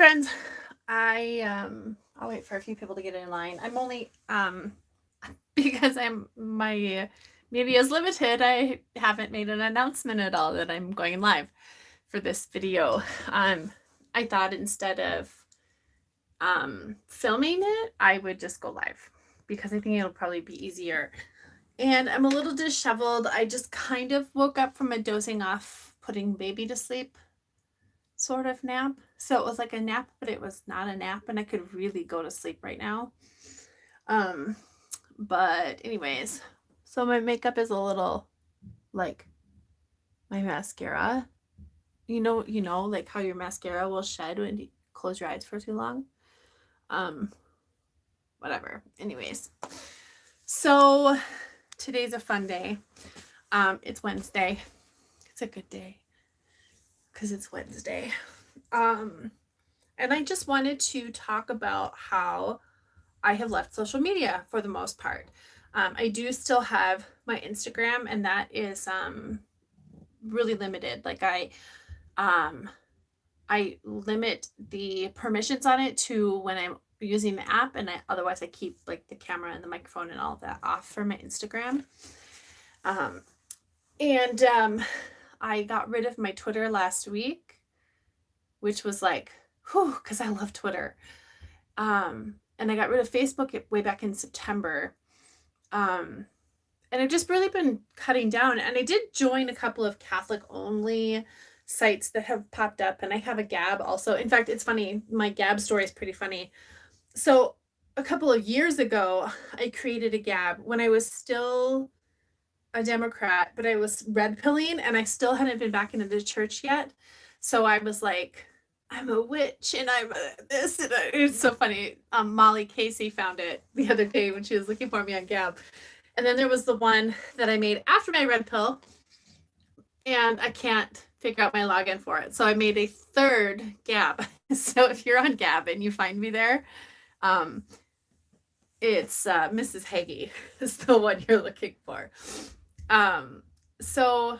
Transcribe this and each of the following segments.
friends. I'll wait for a few people to get in line. I'm only because my media is limited, I haven't made an announcement at all that I'm going live for this video. I thought instead of filming it, I would just go live because I think it'll probably be easier. And I'm a little disheveled. I just kind of woke up from a dozing off, putting baby to sleep sort of nap. So it was like a nap, but it was not a nap, and I could really go to sleep right now. But anyways, so my makeup is a little like my mascara. You know, like how your mascara will shed when you close your eyes for too long. Whatever. Anyways. So today's a fun day. It's Wednesday. It's a good day because it's Wednesday. And I just wanted to talk about how I have left social media for the most part. I do still have my Instagram, and that is really limited. Like I limit the permissions on it to when I'm using the app, and otherwise I keep like the camera and the microphone and all of that off for my Instagram. I got rid of my Twitter last week, which was like, whew, because I love Twitter. And I got rid of Facebook way back in September. And I've just really been cutting down. And I did join a couple of Catholic only sites that have popped up, and I have a Gab also. In fact, it's funny. My Gab story is pretty funny. So a couple of years ago, I created a Gab when I was still a Democrat, but I was red pilling, and I still hadn't been back into the church yet. So I was like, I'm a witch, and I'm this, and it's so funny. Molly Casey found it the other day when she was looking for me on Gab. And then there was the one that I made after my red pill, and I can't figure out my login for it. So I made a third Gab. So if you're on Gab and you find me there, it's Mrs. Hagee is the one you're looking for. So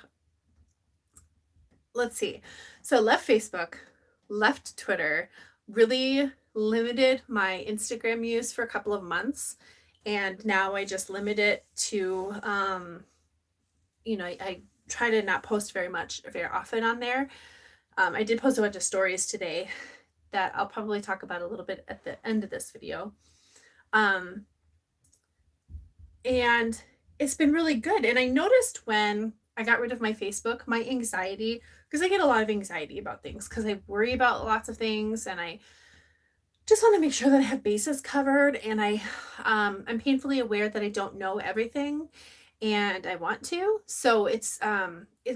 let's see. So left Facebook, left Twitter, really limited my Instagram use for a couple of months. And now I just limit it to, I try to not post very often on there. I did post a bunch of stories today that I'll probably talk about a little bit at the end of this video. And it's been really good. And I noticed when I got rid of my Facebook, my anxiety, because I get a lot of anxiety about things because I worry about lots of things, and I just want to make sure that I have bases covered, and I'm painfully aware that I don't know everything, and I want to. So it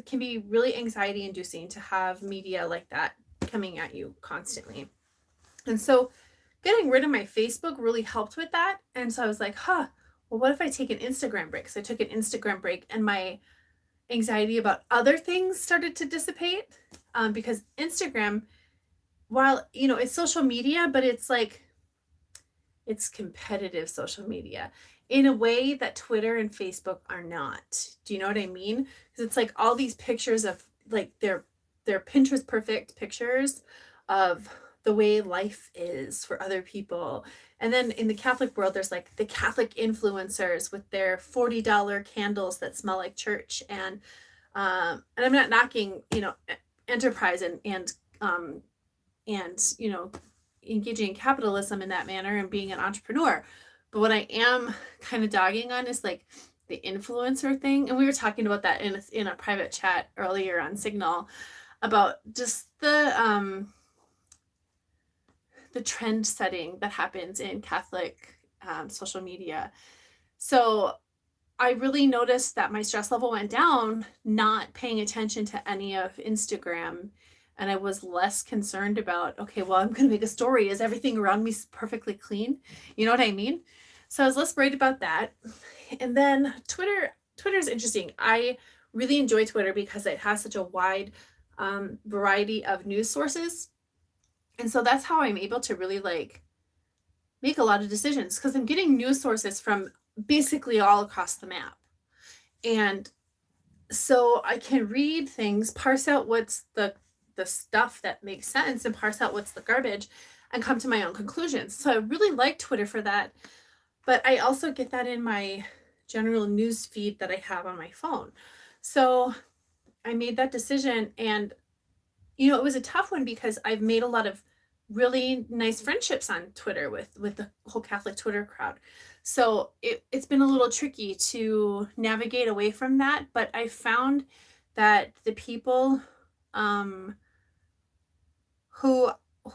can be really anxiety inducing to have media like that coming at you constantly. And so getting rid of my Facebook really helped with that. And so I was like, well, what if I take an Instagram break? So I took an Instagram break, and my anxiety about other things started to dissipate, because Instagram, while, it's social media, but it's like, it's competitive social media in a way that Twitter and Facebook are not. Do you know what I mean? Because it's like all these pictures of like they're Pinterest perfect pictures of the way life is for other people. And then in the Catholic world, there's like the Catholic influencers with their $40 candles that smell like church. And I'm not knocking, enterprise and engaging in capitalism in that manner and being an entrepreneur. But what I am kind of dogging on is like the influencer thing. And we were talking about that in a private chat earlier on Signal about just the trend setting that happens in Catholic social media. So I really noticed that my stress level went down not paying attention to any of Instagram. And I was less concerned about, okay, well, I'm going to make a story. Is everything around me perfectly clean? You know what I mean? So I was less worried about that. And then Twitter's interesting. I really enjoy Twitter because it has such a wide variety of news sources. And so that's how I'm able to really like make a lot of decisions, because I'm getting news sources from basically all across the map. And so I can read things, parse out what's the the stuff that makes sense and parse out what's the garbage and come to my own conclusions. So I really like Twitter for that. But I also get that in my general news feed that I have on my phone. So I made that decision, and it was a tough one because I've made a lot of really nice friendships on Twitter with the whole Catholic Twitter crowd. So it's been a little tricky to navigate away from that, but I found that the people who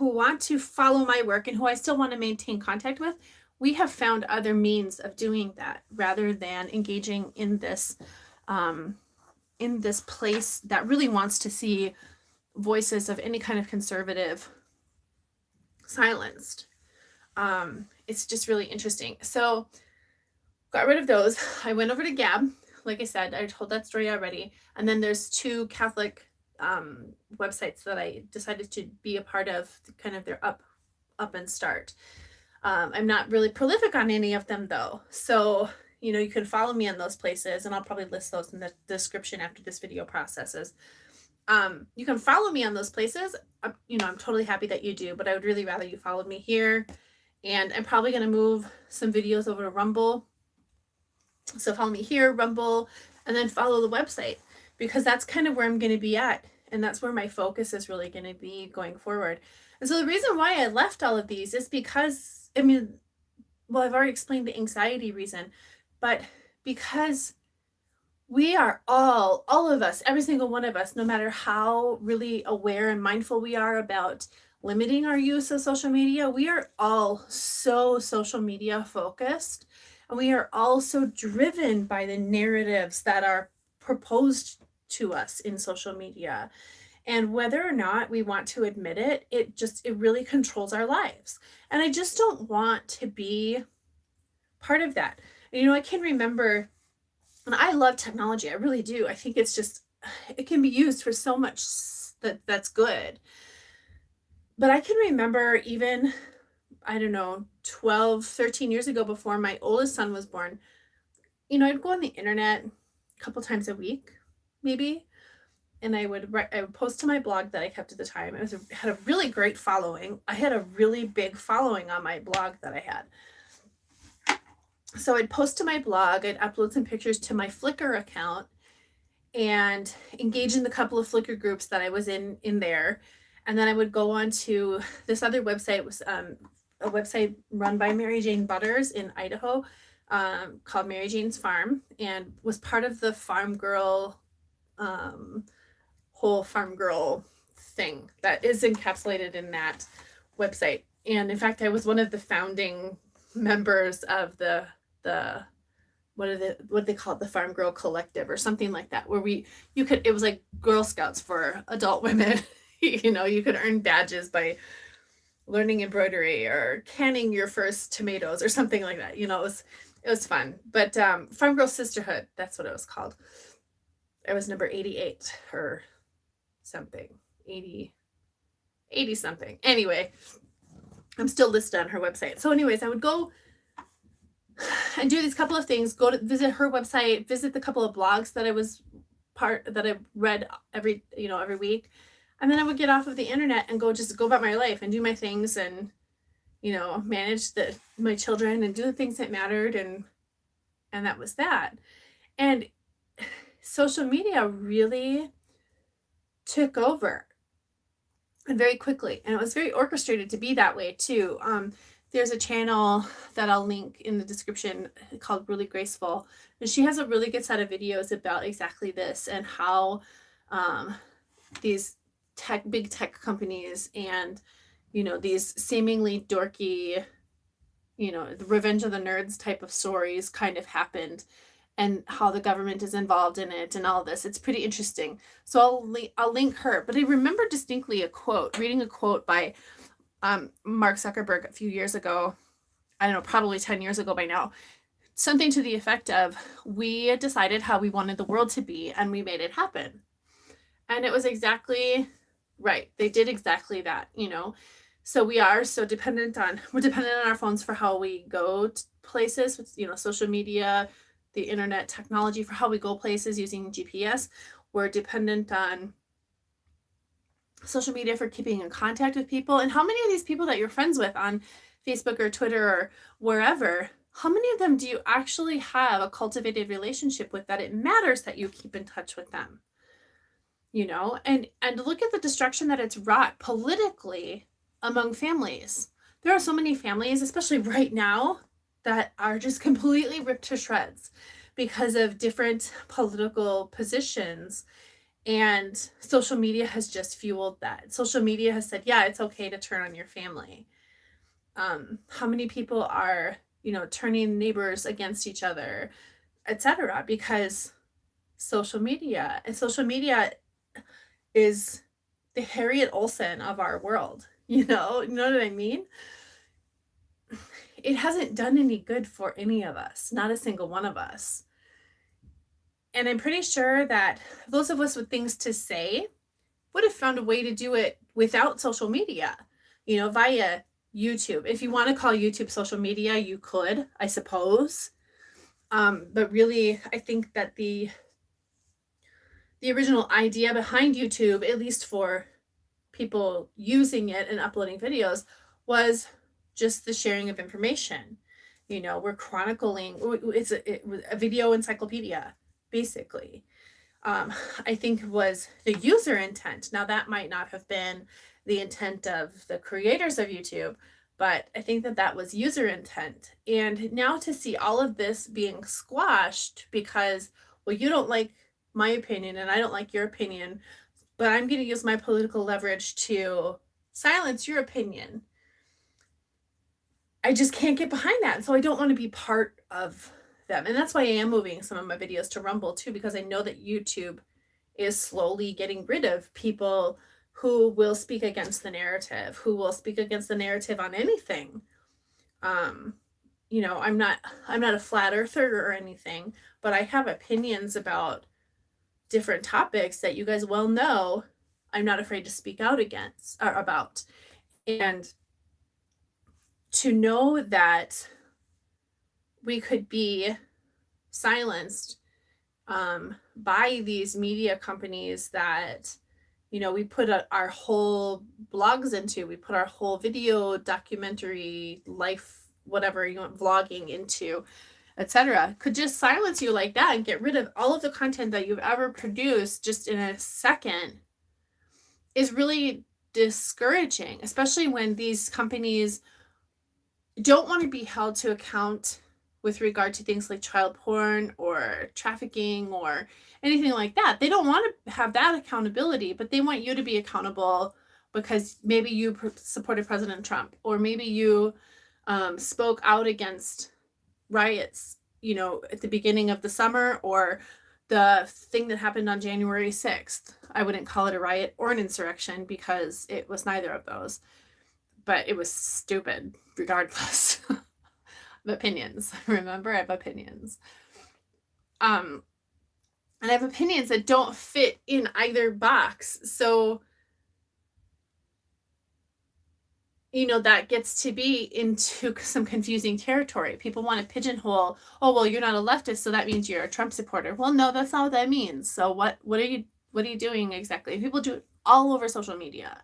want to follow my work and who I still want to maintain contact with, we have found other means of doing that rather than engaging in this place that really wants to see voices of any kind of conservative silenced. It's just really interesting. So got rid of those. I went over to Gab. Like I said, I told that story already. And then there's 2 Catholic websites that I decided to be a part of, kind of their up and start. I'm not really prolific on any of them though. So, you can follow me on those places, and I'll probably list those in the description after this video processes. You can follow me on those places. I'm totally happy that you do, but I would really rather you followed me here. And I'm probably going to move some videos over to Rumble. So follow me here, Rumble, and then follow the website, because that's kind of where I'm going to be at. And that's where my focus is really going to be going forward. And so the reason why I left all of these is because, I've already explained the anxiety reason, but because we are all of us, every single one of us, no matter how really aware and mindful we are about limiting our use of social media, we are all so social media focused, and we are all so driven by the narratives that are proposed to us in social media. And whether or not we want to admit it, it really controls our lives. And I just don't want to be part of that. I can remember, and I love technology, I really do. I think it's just, it can be used for so much that's good. But I can remember even, 12, 13 years ago, before my oldest son was born, I'd go on the internet a couple times a week, maybe. And I would post to my blog that I kept at the time. It had a really great following. I had a really big following on my blog that I had. So I'd post to my blog, I'd upload some pictures to my Flickr account and engage in the couple of Flickr groups that I was in there. And then I would go on to this other website. It was a website run by Mary Jane Butters in Idaho, called Mary Jane's Farm, and was part of the Farm Girl, whole Farm Girl thing that is encapsulated in that website. And in fact, I was one of the founding members of the what they call it, the Farm Girl Collective or something like that, where it was like Girl Scouts for adult women. You could earn badges by learning embroidery or canning your first tomatoes or something like that. It was fun. But Farm Girl Sisterhood, that's what it was called. I was number 88 or something, 80 something. Anyway, I'm still listed on her website. So anyways, I would go and do these couple of things, go to visit her website, visit the couple of blogs that I read every week. And then I would get off of the internet and go about my life and do my things and, manage my children and do the things that mattered. And that was that. And social media really took over, and very quickly. And it was very orchestrated to be that way too. There's a channel that I'll link in the description called Really Graceful. And she has a really good set of videos about exactly this and how these big tech companies and, these seemingly dorky, the Revenge of the Nerds type of stories kind of happened, and how the government is involved in it and all this. It's pretty interesting. So I'll link her. But I remember distinctly reading a quote by Mark Zuckerberg a few years ago. I don't know, probably 10 years ago by now. Something to the effect of, we decided how we wanted the world to be and we made it happen. And it was exactly right. They did exactly that, So we're dependent on our phones for how we go to places with, social media, the internet technology for how we go places using GPS. We're dependent on social media for keeping in contact with people. And how many of these people that you're friends with on Facebook or Twitter or wherever, how many of them do you actually have a cultivated relationship with that it matters that you keep in touch with them? You know, and look at the destruction that it's wrought politically among families. There are so many families, especially right now, that are just completely ripped to shreds because of different political positions. And social media has just fueled that. Social media has said, yeah, it's okay to turn on your family. How many people are, you know, turning neighbors against each other, etc., because social media is the Harriet Olsen of our world. You know what I mean? It hasn't done any good for any of us, not a single one of us. And I'm pretty sure that those of us with things to say would have found a way to do it without social media, you know, via YouTube. If you want to call YouTube social media, you could, I suppose. But really, I think that the original idea behind YouTube, at least for people using it and uploading videos, was just the sharing of information. You know, we're chronicling, it's a video encyclopedia, basically. I think was the user intent. Now, that might not have been the intent of the creators of YouTube, but I think that was user intent. And now to see all of this being squashed because, well, you don't like my opinion and I don't like your opinion, but I'm going to use my political leverage to silence your opinion. I just can't get behind that. So I don't want to be part of them. And that's why I am moving some of my videos to Rumble too, because I know that YouTube is slowly getting rid of people who will speak against the narrative, who will speak against the narrative on anything. You know, I'm not a flat earther or anything, but I have opinions about different topics that you guys well know I'm not afraid to speak out against or about. And to know that we could be silenced by these media companies that, you know, we put our whole blogs into, we put our whole video documentary life, whatever you want, vlogging into, etc., could just silence you like that and get rid of all of the content that you've ever produced just in a second, is really discouraging, especially when these companies don't want to be held to account with regard to things like child porn or trafficking or anything like that. They don't want to have that accountability, but they want you to be accountable because maybe you supported President Trump, or maybe you spoke out against riots, you know, at the beginning of the summer, or the thing that happened on January 6th. I wouldn't call it a riot or an insurrection because it was neither of those, but it was stupid regardless. Of opinions. Remember, I have opinions. And I have opinions that don't fit in either box. So, you know, that gets to be into some confusing territory. People want to pigeonhole, oh, well, you're not a leftist, so that means you're a Trump supporter. Well, no, that's not what that means. So what are you doing exactly? People do it all over social media.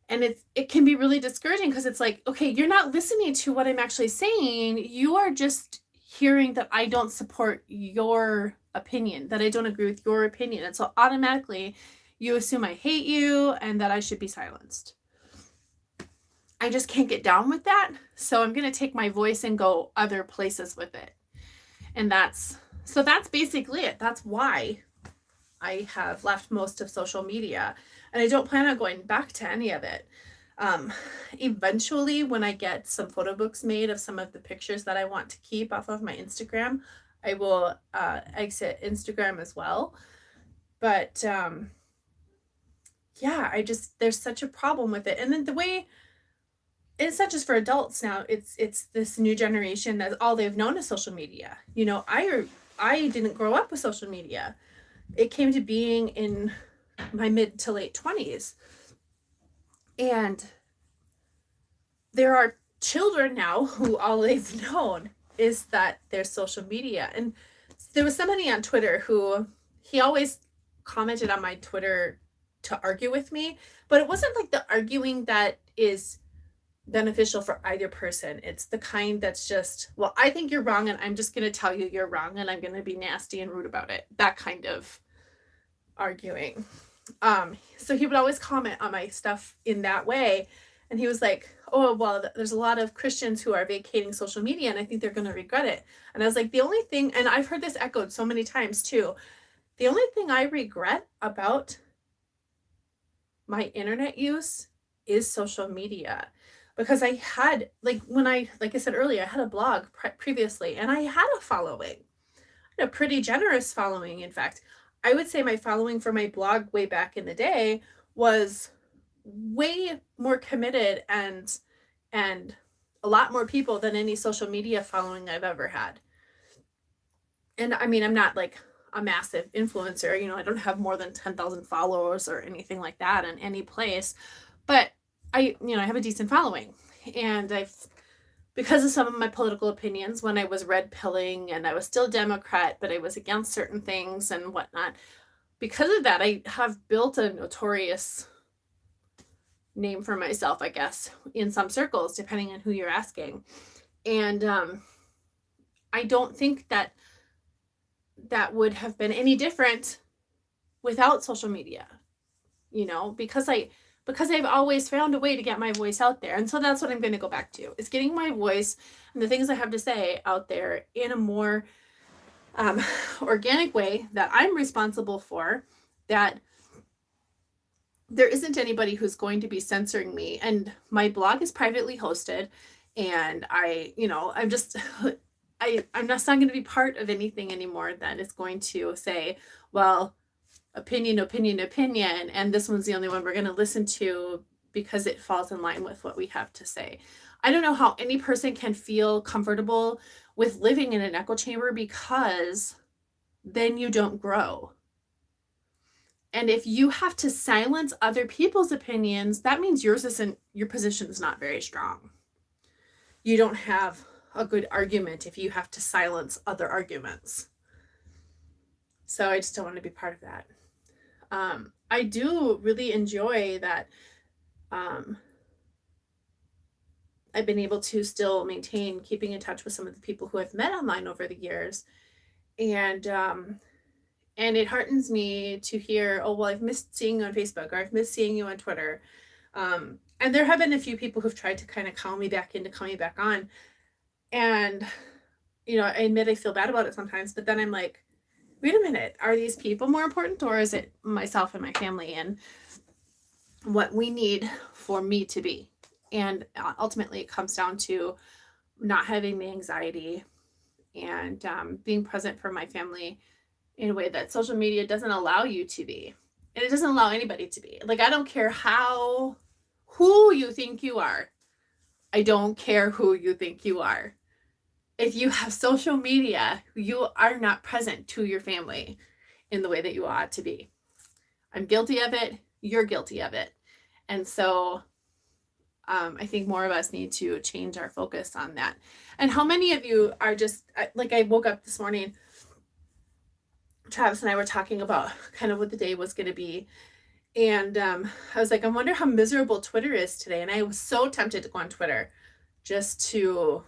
And it can be really discouraging because it's like, okay, you're not listening to what I'm actually saying. You are just hearing that I don't support your opinion, that I don't agree with your opinion. And so automatically you assume I hate you and that I should be silenced. I just can't get down with that. So I'm going to take my voice and go other places with it. And that's basically it. That's why I have left most of social media. And I don't plan on going back to any of it. Eventually, when I get some photo books made of some of the pictures that I want to keep off of my Instagram, I will exit Instagram as well. But yeah, there's such a problem with it. And then the way, it's not just for adults now, it's this new generation that all they've known is social media. You know, I didn't grow up with social media. It came to being in my mid to late 20s. And there are children now who all they've known is that there's social media. And there was somebody on Twitter who, he always commented on my Twitter to argue with me, but it wasn't like the arguing that is beneficial for either person. It's the kind that's just, well, I think you're wrong and I'm just going to tell you you're wrong and I'm going to be nasty and rude about it. That kind of arguing. So he would always comment on my stuff in that way. And he was like, oh, well, there's a lot of Christians who are vacating social media and I think they're going to regret it. And I was like, the only thing, and I've heard this echoed so many times too, the only thing I regret about my internet use is social media. Because I had, like I said earlier, I had a blog previously and I had a following. I had a pretty generous following, in fact. I would say my following for my blog way back in the day was way more committed and a lot more people than any social media following I've ever had. And I mean, I'm not like a massive influencer, you know, I don't have more than 10,000 followers or anything like that in any place, but I have a decent following. And because of some of my political opinions, when I was red pilling and I was still Democrat, but I was against certain things and whatnot, because of that, I have built a notorious name for myself, I guess, in some circles, depending on who you're asking. And I don't think that would have been any different without social media, because I've always found a way to get my voice out there. And so that's what I'm going to go back to, is getting my voice and the things I have to say out there in a more organic way that I'm responsible for, that there isn't anybody who's going to be censoring me. And my blog is privately hosted, and I'm just, I'm not going to be part of anything anymore that is going to say, well, opinion, and this one's the only one we're going to listen to because it falls in line with what we have to say. I don't know how any person can feel comfortable with living in an echo chamber, because then you don't grow. And if you have to silence other people's opinions, that means your position is not very strong. You don't have a good argument if you have to silence other arguments. So I just don't want to be part of that. I do really enjoy that I've been able to still maintain keeping in touch with some of the people who I've met online over the years. And it heartens me to hear, oh, well, I've missed seeing you on Facebook, or I've missed seeing you on Twitter. And there have been a few people who've tried to kind of call me back into coming back on. And, I admit I feel bad about it sometimes, but then I'm like, wait a minute, are these people more important, or is it myself and my family and what we need for me to be? And ultimately it comes down to not having the anxiety and being present for my family in a way that social media doesn't allow you to be. And it doesn't allow anybody to be. Like, I don't care who you think you are. I don't care who you think you are. If you have social media, you are not present to your family in the way that you ought to be. I'm guilty of it. You're guilty of it. And so I think more of us need to change our focus on that. And how many of you are just, like, I woke up this morning, Travis and I were talking about kind of what the day was going to be. And I was like, I wonder how miserable Twitter is today. And I was so tempted to go on Twitter just to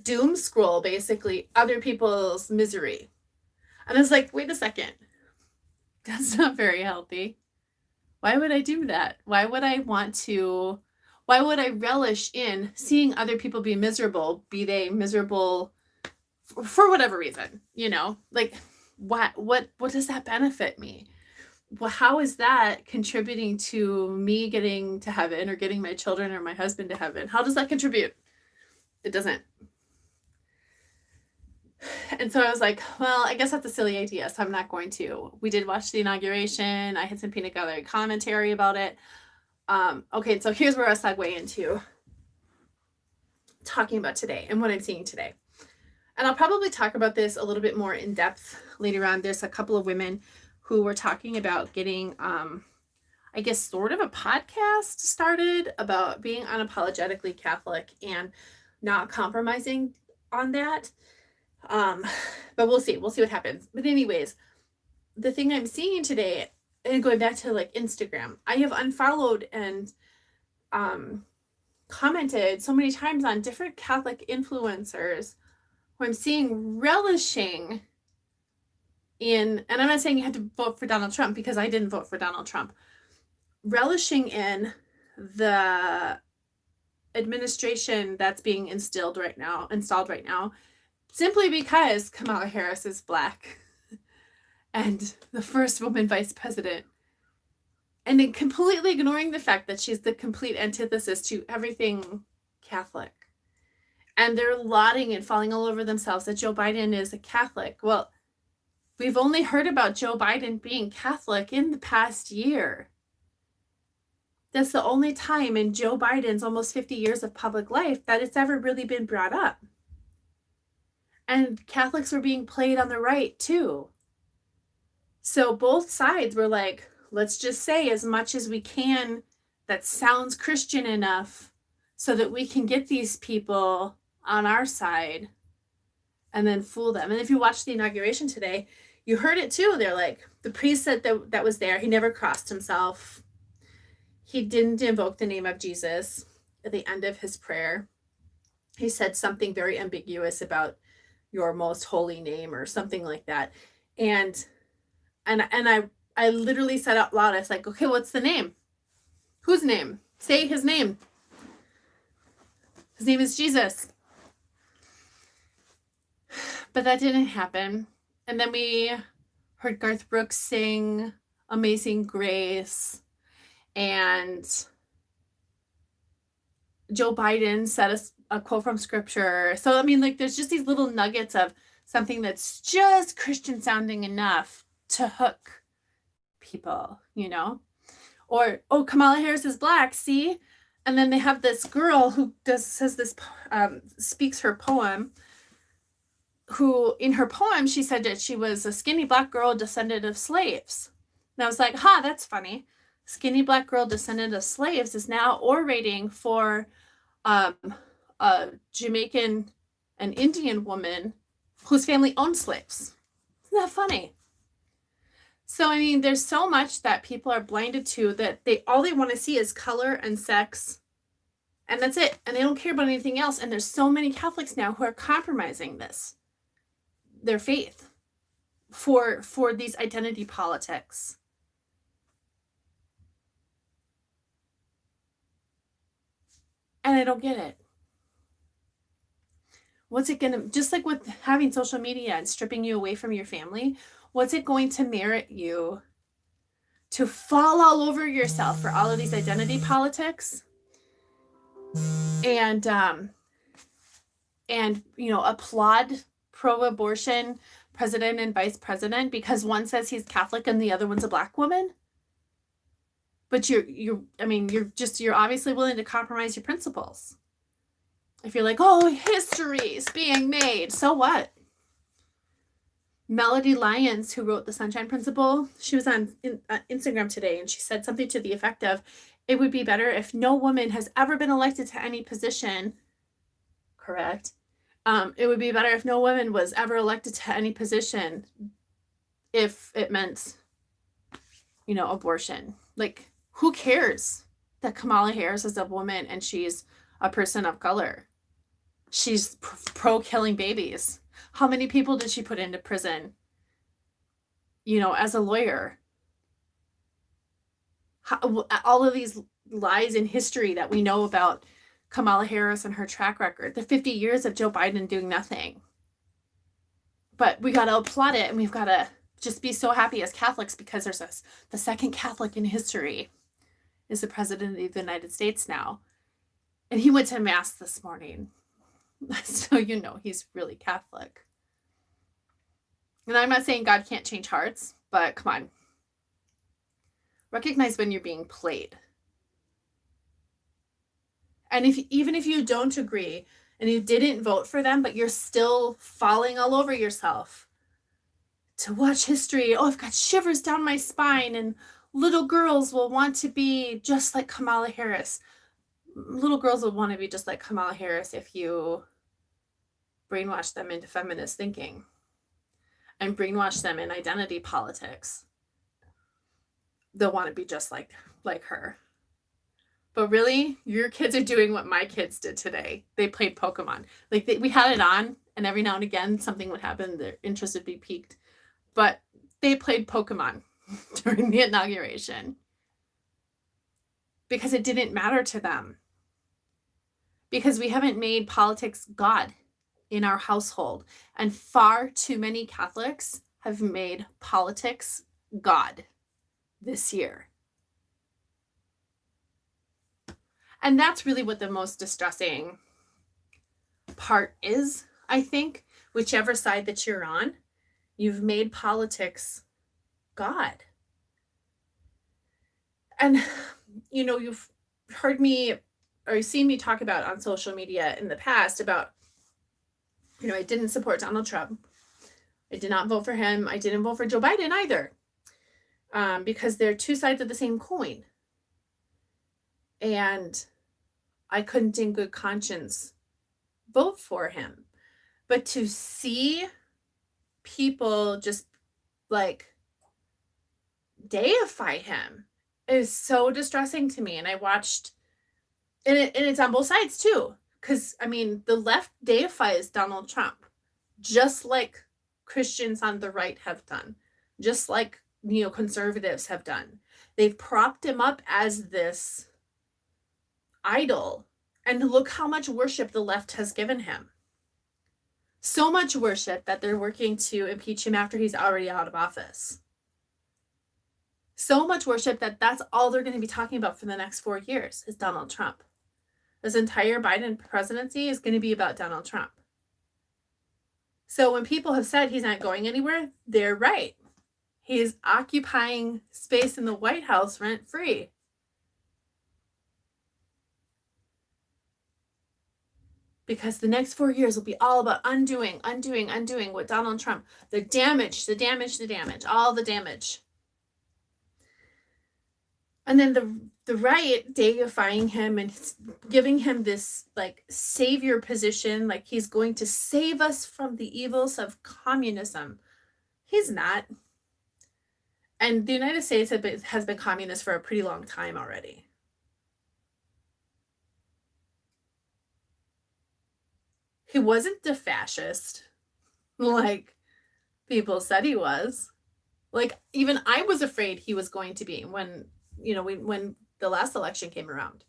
doom scroll basically other people's misery. And I was like, wait a second, that's not very healthy. Why would I do that? Why would I relish in seeing other people be miserable, be they miserable for whatever reason, like what does that benefit me? Well, how is that contributing to me getting to heaven, or getting my children or my husband to heaven? How does that contribute? It doesn't. And so I was like, well, I guess that's a silly idea, so I'm not going to. We did watch the inauguration. I had some peanut gallery commentary about it. Okay, so here's where I segue into talking about today and what I'm seeing today. And I'll probably talk about this a little bit more in depth later on. There's a couple of women who were talking about getting, I guess, sort of a podcast started about being unapologetically Catholic and not compromising on that. But we'll see what happens. But anyways, the thing I'm seeing today and going back to like Instagram, I have unfollowed and commented so many times on different Catholic influencers who I'm seeing relishing in, and I'm not saying you have to vote for Donald Trump because I didn't vote for Donald Trump, relishing in the administration that's being installed right now, simply because Kamala Harris is Black and the first woman vice president, and then completely ignoring the fact that she's the complete antithesis to everything Catholic. And they're lauding and falling all over themselves that Joe Biden is a Catholic. Well, we've only heard about Joe Biden being Catholic in the past year. That's the only time in Joe Biden's almost 50 years of public life that it's ever really been brought up. And Catholics were being played on the right too. So both sides were like, let's just say as much as we can that sounds Christian enough so that we can get these people on our side and then fool them. And if you watch the inauguration today, you heard it too. They're like, the priest that was there, he never crossed himself. He didn't invoke the name of Jesus at the end of his prayer. He said something very ambiguous about your most holy name or something like that. And I literally said out loud, I was like, okay, what's the name? Whose name? Say his name. His name is Jesus. But that didn't happen. And then we heard Garth Brooks sing Amazing Grace. And Joe Biden said a quote from scripture. So, I mean, like, there's just these little nuggets of something that's just Christian sounding enough to hook people, you know? Or, oh, Kamala Harris is Black, see? And then they have this girl who speaks her poem, who in her poem, she said that she was a skinny Black girl descendant of slaves. And I was like, that's funny. Skinny Black girl descendant of slaves is now orating for a Jamaican and Indian woman whose family owned slaves. Isn't that funny? So, I mean, there's so much that people are blinded to that all they want to see is color and sex, and that's it. And they don't care about anything else. And there's so many Catholics now who are compromising their faith for these identity politics. And I don't get it. What's it going to, just like with having social media and stripping you away from your family, what's it going to merit you to fall all over yourself for all of these identity politics and applaud pro-abortion president and vice president because one says he's Catholic and the other one's a Black woman? But you're obviously willing to compromise your principles. If you're like, oh, history is being made, so what? Melody Lyons, who wrote The Sunshine Principle, she was on Instagram today, and she said something to the effect of, it would be better if no woman has ever been elected to any position. Correct. It would be better if no woman was ever elected to any position if it meant, abortion. Like, who cares that Kamala Harris is a woman and she's a person of color? She's pro-killing babies. How many people did she put into prison, as a lawyer? All of these lies in history that we know about Kamala Harris and her track record, the 50 years of Joe Biden doing nothing. But we got to applaud it, and we've got to just be so happy as Catholics because there's the second Catholic in history is the president of the United States now. And he went to Mass this morning. So he's really Catholic. And I'm not saying God can't change hearts, but come on. Recognize when you're being played. And even if you don't agree and you didn't vote for them, but you're still falling all over yourself to watch history. Oh, I've got shivers down my spine, and little girls will want to be just like Kamala Harris. Little girls will want to be just like Kamala Harris if you brainwash them into feminist thinking and brainwash them in identity politics. they'll want to be just like her. But really, your kids are doing what my kids did today. They played Pokemon. Like we had it on, and every now and again something would happen, their interest would be piqued. But they played Pokemon during the inauguration because it didn't matter to them. Because we haven't made politics God in our household. And far too many Catholics have made politics God this year. And that's really what the most distressing part is, I think. Whichever side that you're on, you've made politics God. And, you know, you've heard me or seen me talk about on social media in the past about, you know, I didn't support Donald Trump. I did not vote for him. I didn't vote for Joe Biden either, because they're two sides of the same coin. And I couldn't in good conscience vote for him. But to see people just like deify him is so distressing to me. And I watched, and it's on both sides too. Because, I mean, the left deifies Donald Trump, just like Christians on the right have done, just like neoconservatives have done. They've propped him up as this idol. And look how much worship the left has given him. So much worship that they're working to impeach him after he's already out of office. So much worship that that's all they're going to be talking about for the next 4 years is Donald Trump. This entire Biden presidency is going to be about Donald Trump. So when people have said he's not going anywhere, they're right. He is occupying space in the White House rent-free. Because the next 4 years will be all about undoing what Donald Trump, the damage, all the damage. And then the right deifying him and giving him this like savior position, like he's going to save us from the evils of communism. He's not. And the United States has been communist for a pretty long time already. He wasn't the fascist like people said he was. Like, even I was afraid he was going to be when the last election came around.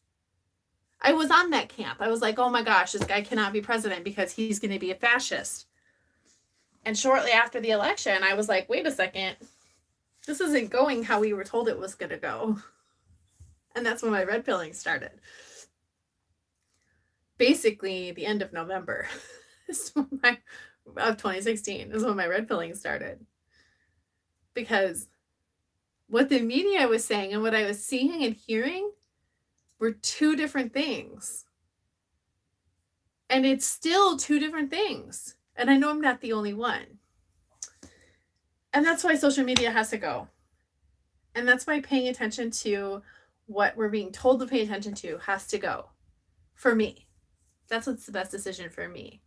I was on that camp. I was like, oh my gosh, this guy cannot be president because he's going to be a fascist. And shortly after the election, I was like, wait a second. This isn't going how we were told it was going to go. And that's when my red pilling started. Basically, the end of November of 2016 is when my red pilling started. Because what the media was saying and what I was seeing and hearing were two different things. And it's still two different things. And I know I'm not the only one. And that's why social media has to go. And that's why paying attention to what we're being told to pay attention to has to go. For me. That's what's the best decision for me.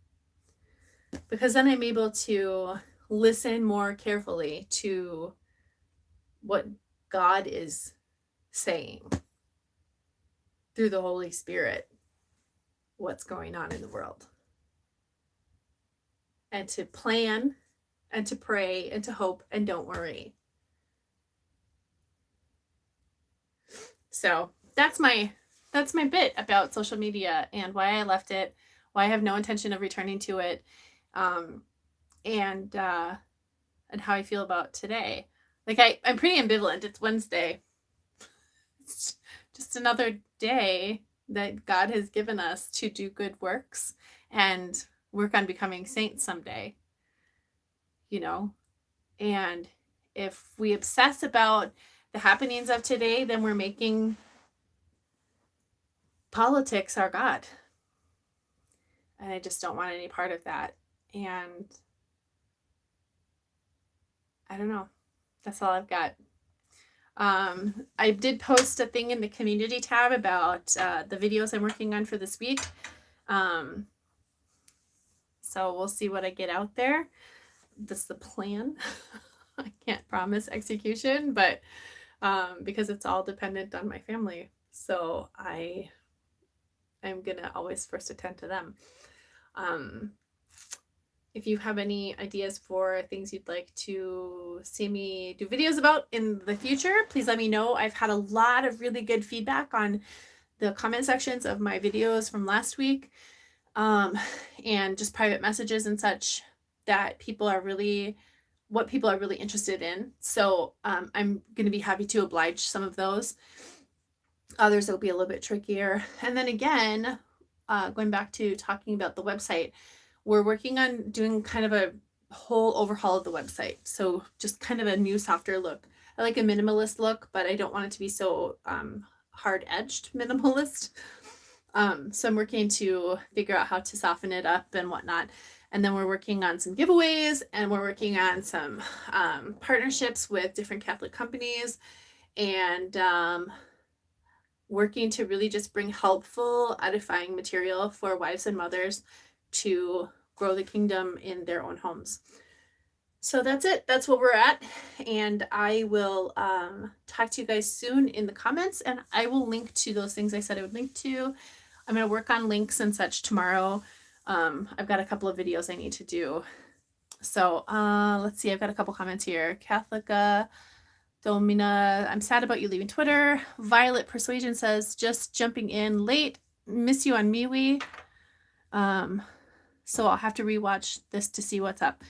Because then I'm able to listen more carefully to what God is saying through the Holy Spirit, what's going on in the world. And to plan and to pray and to hope and don't worry. So that's my bit about social media and why I left it, why I have no intention of returning to it, and how I feel about today. Like I'm pretty ambivalent. It's Wednesday. It's just another day that God has given us to do good works and work on becoming saints someday. And if we obsess about the happenings of today, then we're making politics our God. And I just don't want any part of that. And I don't know. That's all I've got. I did post a thing in the community tab about the videos I'm working on for this week. So we'll see what I get out there. That's the plan. I can't promise execution, but because it's all dependent on my family. So I'm gonna always first attend to them. If you have any ideas for things you'd like to see me do videos about in the future, please let me know. I've had a lot of really good feedback on the comment sections of my videos from last week, and just private messages and such, that people are really interested in. So I'm going to be happy to oblige some of those. Others will be a little bit trickier. And then again, going back to talking about the website, we're working on doing kind of a whole overhaul of the website. So just kind of a new, softer look. I like a minimalist look, but I don't want it to be so hard-edged minimalist. So I'm working to figure out how to soften it up and whatnot. And then we're working on some giveaways, and we're working on some partnerships with different Catholic companies, and working to really just bring helpful, edifying material for wives and mothers to grow the kingdom in their own homes. So that's it. That's what we're at. And I will talk to you guys soon in the comments, and I will link to those things I said I would link to. I'm going to work on links and such tomorrow. I've got a couple of videos I need to do. So let's see. I've got a couple comments here. Catholica Domina, I'm sad about you leaving Twitter. Violet Persuasion says, just jumping in late. Miss you on MeWe. So I'll have to rewatch this to see what's up.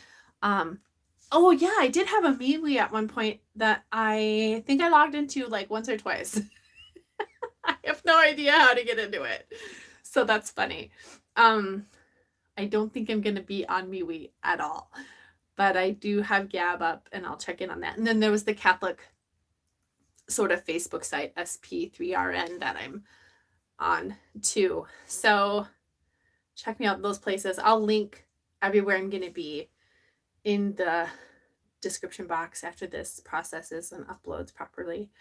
Oh yeah, I did have a MeWe at one point that I think I logged into like once or twice. I have no idea how to get into it. So that's funny. I don't think I'm going to be on MeWe at all, but I do have Gab up, and I'll check in on that. And then there was the Catholic sort of Facebook site, Sp3rn, that I'm on too. So check me out in those places. I'll link everywhere I'm going to be in the description box after this processes and uploads properly.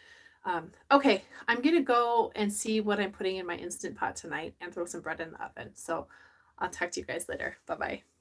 Okay, I'm going to go and see what I'm putting in my Instant Pot tonight and throw some bread in the oven. So I'll talk to you guys later. Bye-bye.